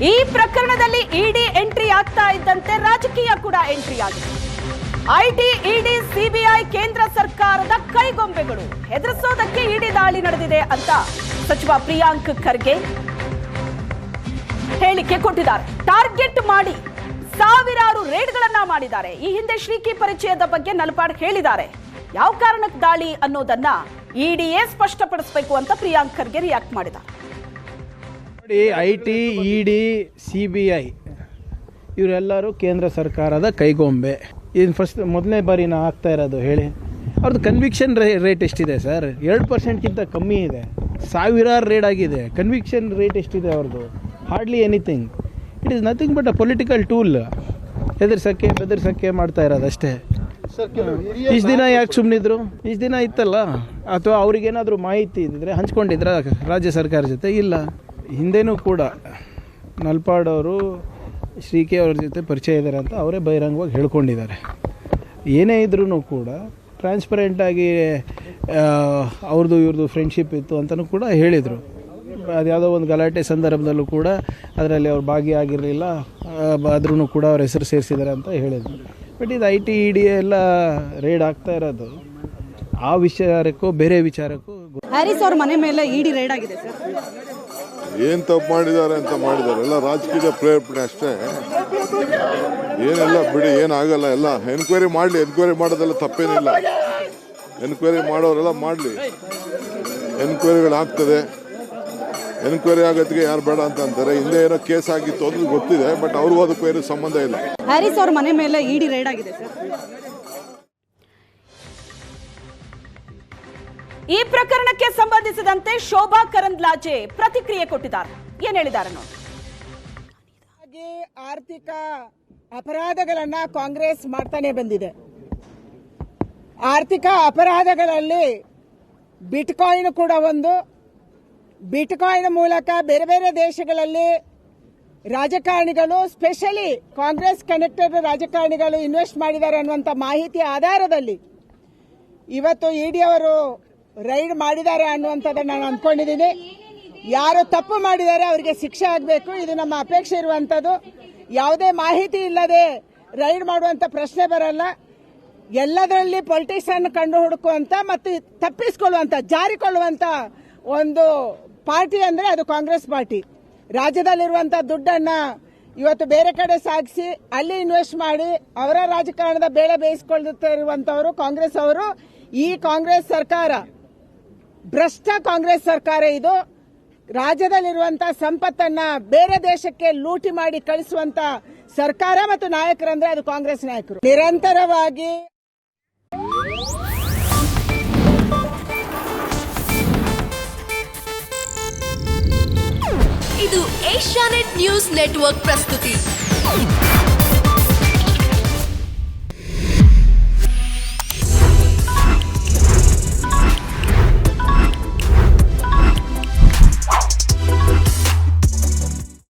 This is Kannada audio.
ಈ ಪ್ರಕರಣದಲ್ಲಿ ಇಡಿ ಎಂಟ್ರಿ ಆಗ್ತಾ ಇದ್ದಂತೆ ರಾಜಕೀಯ ಕೂಡ ಎಂಟ್ರಿ ಆಗಿದೆ. ಐಟಿ, ಇಡಿ, ಸಿಬಿಐ ಕೇಂದ್ರ ಸರ್ಕಾರದ ಕೈಗೊಂಬೆಗಳು. ಹೆದರಿಸೋದಕ್ಕೆ ಇಡಿ ದಾಳಿ ನಡೆದಿದೆ ಅಂತ ಸಚಿವ ಪ್ರಿಯಾಂಕ್ ಖರ್ಗೆ ಹೇಳಿಕೆ ಕೊಟ್ಟಿದ್ದಾರೆ. ಟಾರ್ಗೆಟ್ ಮಾಡಿ ಸಾವಿರಾರು ರೇಡ್ಗಳನ್ನ ಮಾಡಿದ್ದಾರೆ. ಈ ಹಿಂದೆ ಶ್ರೀಕಿ ಪರಿಚಯದ ಬಗ್ಗೆ ನಲಪಾಡ್ ಹೇಳಿದ್ದಾರೆ. ಯಾವ ಕಾರಣಕ್ಕೆ ದಾಳಿ ಅನ್ನೋದನ್ನ ಇಡಿಯೇ ಸ್ಪಷ್ಟಪಡಿಸಬೇಕು ಅಂತ ಪ್ರಿಯಾಂಕ್ ಖರ್ಗೆ ರಿಯಾಕ್ಟ್ ಮಾಡಿದ್ದಾರೆ. ಐಟಿ, ಇಡಿ, ಸಿಬಿಐ ಇವರೆಲ್ಲರೂ ಕೇಂದ್ರ ಸರ್ಕಾರದ ಕೈಗೊಂಬೆ. ಇನ್ನು ಮೊದಲನೇ ಬಾರಿನ ಆಗ್ತಾ ಇರೋದು ಹೇಳಿ. ಅವ್ರದ್ದು ಕನ್ವಿಕ್ಷನ್ ರೇಟ್ ಎಷ್ಟಿದೆ ಸರ್? 2%ಗಿಂತ ಕಮ್ಮಿ ಇದೆ. ಸಾವಿರಾರು ರೇಡ್ ಆಗಿದೆ. ಕನ್ವಿಕ್ಷನ್ ರೇಟ್ ಎಷ್ಟಿದೆ ಅವ್ರದ್ದು? Hardly anything. It is nothing but a political tool. ಹೆದರ್ಸಕ್ಕೆ ಬೆದರ್ಸಕ್ಕೆ ಮಾಡ್ತಾ ಇರೋದು ಅಷ್ಟೇ. ಇಷ್ಟು ದಿನ ಯಾಕೆ ಸುಮ್ಮನಿದ್ರು? ಇಷ್ಟು ದಿನ ಇತ್ತಲ್ಲ. ಅಥವಾ ಅವ್ರಿಗೇನಾದರೂ ಮಾಹಿತಿ ಇದ್ದರೆ ಹಂಚ್ಕೊಂಡಿದ್ರ ರಾಜ್ಯ ಸರ್ಕಾರ ಜೊತೆ? ಇಲ್ಲ. ಹಿಂದೆನೂ ಕೂಡ ನಲ್ಪಾಡ್ ಅವರು ಶ್ರೀಕೆ ಅವ್ರ ಜೊತೆ ಪರಿಚಯ ಇದ್ದಾರೆ ಅಂತ ಅವರೇ ಬಹಿರಂಗವಾಗಿ ಹೇಳ್ಕೊಂಡಿದ್ದಾರೆ. ಏನೇ ಇದ್ರೂ ಕೂಡ ಟ್ರಾನ್ಸ್ಪರೆಂಟಾಗಿ ಅವ್ರದ್ದು ಇವ್ರದ್ದು ಫ್ರೆಂಡ್ಶಿಪ್ ಇತ್ತು ಅಂತಲೂ ಕೂಡ ಹೇಳಿದರು. ಅದು ಯಾವುದೋ ಒಂದು ಗಲಾಟೆ ಸಂದರ್ಭದಲ್ಲೂ ಕೂಡ ಅದರಲ್ಲಿ ಅವ್ರು ಭಾಗಿಯಾಗಿರಲಿಲ್ಲ, ಆದ್ರೂ ಕೂಡ ಅವ್ರ ಹೆಸರು ಸೇರಿಸಿದ್ದಾರೆ ಅಂತ ಹೇಳಿದರು. ಬಟ್ ಇದು ಐಟಿ, ಇಡಿ ಎಲ್ಲ ರೇಡ್ ಆಗ್ತಾ ಇರೋದು ಆ ವಿಚಾರಕ್ಕೂ ಬೇರೆ ವಿಚಾರಕ್ಕೂ. ಹ್ಯಾರಿಸ್ ಅವ್ರ ಮನೆ ಮೇಲೆ ಇಡಿ ರೇಡ್ ಆಗಿದೆ ಸರ್. ಏನು ತಪ್ಪು ಮಾಡಿದ್ದಾರೆ ಅಂತ ಮಾಡಿದ್ದಾರೆ. ಎಲ್ಲ ರಾಜಕೀಯ ಪ್ರೇರೇಪಣೆ ಅಷ್ಟೇ. ಏನೆಲ್ಲ ಬಿಡಿ, ಏನಾಗಲ್ಲ. ಎಲ್ಲ ಎನ್ಕ್ವೈರಿ ಮಾಡಲಿ. ಎನ್ಕ್ವೈರಿ ಮಾಡೋದೆಲ್ಲ ತಪ್ಪೇನಿಲ್ಲ. ಎನ್ಕ್ವೈರಿ ಮಾಡೋರೆಲ್ಲ ಮಾಡಲಿ. ಎನ್ಕ್ವೈರಿಗಳಾಗ್ತದೆ. ಎನ್ಕ್ವೈರಿ ಆಗೋದಕ್ಕೆ ಯಾರು ಬೇಡ ಅಂತ ಅಂತಾರೆ. ಹಿಂದೆ ಏನೋ ಕೇಸ್ ಆಗಿತ್ತು ಅನ್ನೋದು ಗೊತ್ತಿದೆ. ಬಟ್ ಅವ್ರಿಗೂ ಅದಕ್ಕೂ ಏನೂ ಸಂಬಂಧ ಇಲ್ಲ. ಹ್ಯಾರಿಸ್ ಅವ್ರ ಮನೆ ಮೇಲೆ ಇಡಿ ರೇಡ್ ಆಗಿದೆ ಸರ್. ಈ ಪ್ರಕರಣಕ್ಕೆ ಸಂಬಂಧಿಸಿದಂತೆ ಶೋಭಾ ಕರಂದ್ಲಾಜೆ ಪ್ರತಿಕ್ರಿಯೆ ಕೊಟ್ಟಿದ್ದಾರೆ. ಏನ್ ಹೇಳಿದ್ದಾರೆ ನೋಡಿ. ಆರ್ಥಿಕ ಅಪರಾಧಗಳನ್ನ ಕಾಂಗ್ರೆಸ್ ಮಾಡ್ತಾನೆ ಬಂದಿದೆ. ಆರ್ಥಿಕ ಅಪರಾಧಗಳಲ್ಲಿ ಬಿಟ್ಕಾಯಿನ್ ಕೂಡ ಒಂದು. ಬಿಟ್ಕಾಯಿನ್ ಮೂಲಕ ಬೇರೆ ಬೇರೆ ದೇಶಗಳಲ್ಲಿ ರಾಜಕಾರಣಿಗಳು, ಸ್ಪೆಷಲಿ ಕಾಂಗ್ರೆಸ್ ಕನೆಕ್ಟೆಡ್ ರಾಜಕಾರಣಿಗಳು ಇನ್ವೆಸ್ಟ್ ಮಾಡಿದ್ದಾರೆ ಅನ್ನುವಂಥ ಮಾಹಿತಿ ಆಧಾರದಲ್ಲಿ ಇವತ್ತು ಇಡಿ ಅವರು ರೈಡ್ ಮಾಡಿದ್ದಾರೆ ಅನ್ನುವಂಥದ್ದನ್ನು ನಾನು ಅಂದ್ಕೊಂಡಿದ್ದೀನಿ. ಯಾರು ತಪ್ಪು ಮಾಡಿದ್ದಾರೆ ಅವರಿಗೆ ಶಿಕ್ಷೆ ಆಗಬೇಕು. ಇದು ನಮ್ಮ ಅಪೇಕ್ಷೆ ಇರುವಂಥದ್ದು. ಯಾವುದೇ ಮಾಹಿತಿ ಇಲ್ಲದೆ ರೈಡ್ ಮಾಡುವಂಥ ಪ್ರಶ್ನೆ ಬರಲ್ಲ. ಎಲ್ಲದರಲ್ಲಿ ಪೊಲಿಟಿಕ್ಸ್ ಅನ್ನು ಕಂಡು ಹುಡುಕುವಂತ ಮತ್ತು ತಪ್ಪಿಸಿಕೊಳ್ಳುವಂತ, ಜಾರಿಕೊಳ್ಳುವಂತ ಒಂದು ಪಾರ್ಟಿ ಅಂದ್ರೆ ಅದು ಕಾಂಗ್ರೆಸ್ ಪಾರ್ಟಿ. ರಾಜ್ಯದಲ್ಲಿರುವಂತಹ ದುಡ್ಡನ್ನ ಇವತ್ತು ಬೇರೆ ಕಡೆ ಸಾಗಿಸಿ ಅಲ್ಲಿ ಇನ್ವೆಸ್ಟ್ ಮಾಡಿ ಅವರ ರಾಜಕಾರಣದ ಬೇಳೆ ಬೇಯಿಸಿಕೊಳ್ಳುತ್ತಿರುವಂತವರು ಕಾಂಗ್ರೆಸ್ ಅವರು. ಈ ಕಾಂಗ್ರೆಸ್ ಸರ್ಕಾರ ಭ್ರಷ್ಟ ಕಾಂಗ್ರೆಸ್ ಸರ್ಕಾರ. ಇದು ರಾಜ್ಯದಲ್ಲಿರುವಂತಹ ಸಂಪತ್ತನ್ನ ಬೇರೆ ದೇಶಕ್ಕೆ ಲೂಟಿ ಮಾಡಿ ಕಳಿಸುವಂತ ಸರ್ಕಾರ ಮತ್ತು ನಾಯಕರಂದ್ರೆ ಅದು ಕಾಂಗ್ರೆಸ್ ನಾಯಕರು. ನಿರಂತರವಾಗಿ ಇದು ಏಷ್ಯಾನೆಟ್ ನ್ಯೂಸ್ ನೆಟ್ವರ್ಕ್ ಪ್ರಸ್ತುತಿ.